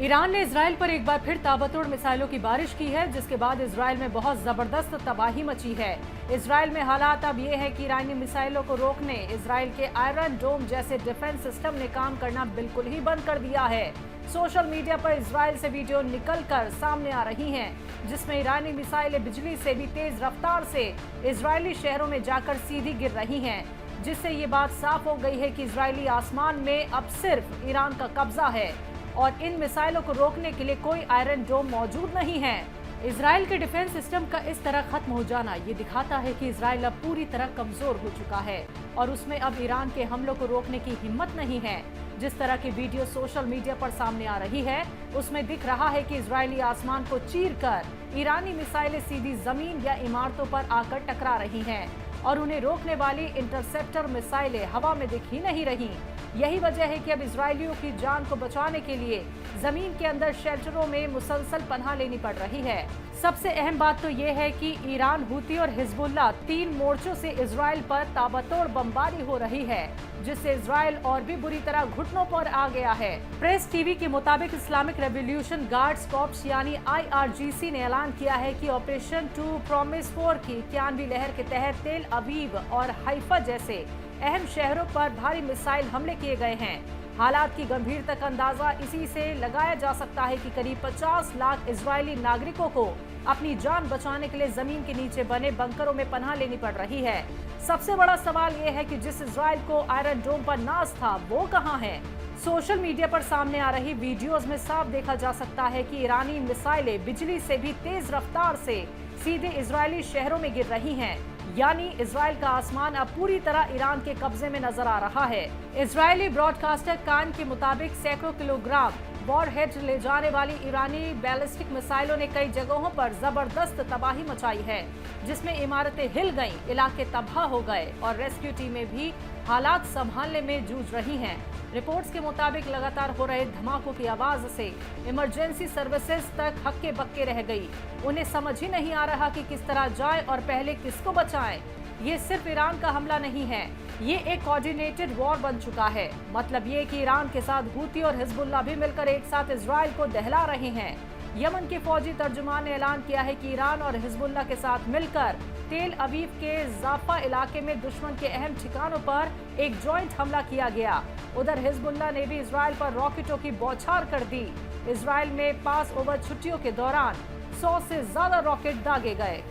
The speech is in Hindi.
ईरान ने इजराइल पर एक बार फिर ताबड़तोड़ मिसाइलों की बारिश की है, जिसके बाद इजराइल में बहुत जबरदस्त तबाही मची है। इजराइल में हालात अब ये है कि ईरानी मिसाइलों को रोकने इजराइल के आयरन डोम जैसे डिफेंस सिस्टम ने काम करना बिल्कुल ही बंद कर दिया है। सोशल मीडिया पर इजराइल से वीडियो निकलकर सामने आ रही हैं, जिसमें ईरानी मिसाइलें बिजली से भी तेज रफ्तार से इजरायली शहरों में जाकर सीधी गिर रही हैं, जिससे ये बात साफ हो गई है कि इजरायली आसमान में अब सिर्फ ईरान का कब्जा है और इन मिसाइलों को रोकने के लिए कोई आयरन डोम मौजूद नहीं है। इजराइल के डिफेंस सिस्टम का इस तरह खत्म हो जाना ये दिखाता है कि इजराइल अब पूरी तरह कमजोर हो चुका है और उसमें अब ईरान के हमलों को रोकने की हिम्मत नहीं है। जिस तरह की वीडियो सोशल मीडिया पर सामने आ रही है, उसमें दिख रहा है कि इजरायली आसमान को चीरकर ईरानी मिसाइलें सीधी जमीन या इमारतों पर आकर टकरा रही हैं और उन्हें रोकने वाली इंटरसेप्टर मिसाइलें हवा में दिख ही नहीं रही। यही वजह है कि अब इजरायलियों की जान को बचाने के लिए जमीन के अंदर शेल्टरों में मुसलसल पनाह लेनी पड़ रही है। सबसे अहम बात तो ये है कि ईरान, हूती और हिजबुल्लाह 3 मोर्चों से इजराइल पर ताबड़तोड़ बमबारी हो रही है, जिससे इजराइल और भी बुरी तरह घुटनों पर आ गया है। प्रेस टीवी के मुताबिक इस्लामिक रेवोल्यूशन गार्ड्स कॉर्प्स यानी IRGC ने ऐलान किया है कि ऑपरेशन 2 प्रॉमिस 4 की 91वीं लहर के तहत तेल अवीव और हाइफा जैसे अहम शहरों पर भारी मिसाइल हमले किए गए हैं। हालात की गंभीरता का अंदाजा इसी से लगाया जा सकता है कि करीब 50 लाख इजरायली नागरिकों को अपनी जान बचाने के लिए जमीन के नीचे बने बंकरों में पनाह लेनी पड़ रही है। सबसे बड़ा सवाल यह है कि जिस इजराइल को आयरन डोम पर नाज था, वो कहां है? सोशल मीडिया पर सामने आ रही वीडियोस में साफ देखा जा सकता है कि ईरानी मिसाइलें बिजली से भी तेज रफ्तार से सीधे इजरायली शहरों में गिर रही हैं, यानी इजराइल का आसमान अब पूरी तरह ईरान के कब्जे में नजर आ रहा है। इजरायली ब्रॉडकास्टर कान के मुताबिक सैकड़ों किलोग्राम वॉरहेड ले जाने वाली ईरानी बैलिस्टिक मिसाइलों ने कई जगहों पर जबरदस्त तबाही मचाई है, जिसमें इमारतें हिल गईं, इलाके तबाह हो गए और रेस्क्यू टीमें भी हालात संभालने में जूझ रही हैं। रिपोर्ट्स के मुताबिक लगातार हो रहे धमाकों की आवाज से इमरजेंसी सर्विसेज तक हक्के बक्के रह गई। उन्हें समझ ही नहीं आ रहा कि किस तरह जाए और पहले किसको बचाएं। ये सिर्फ ईरान का हमला नहीं है, ये एक कोऑर्डिनेटेड वॉर बन चुका है। मतलब ये कि ईरान के साथ हूती और हिजबुल्लाह भी मिलकर एक साथ इजराइल को दहला रहे हैं। यमन के फौजी तर्जुमान ने ऐलान किया है कि ईरान और हिजबुल्लाह के साथ मिलकर तेल अवीव के जाफा इलाके में दुश्मन के अहम ठिकानों पर एक जॉइंट हमला किया गया। उधर हिजबुल्लाह ने भी इजराइल पर रॉकेटों की बौछार कर दी। इजराइल में पास ओवर छुट्टियों के दौरान 100 से ज्यादा रॉकेट दागे गए।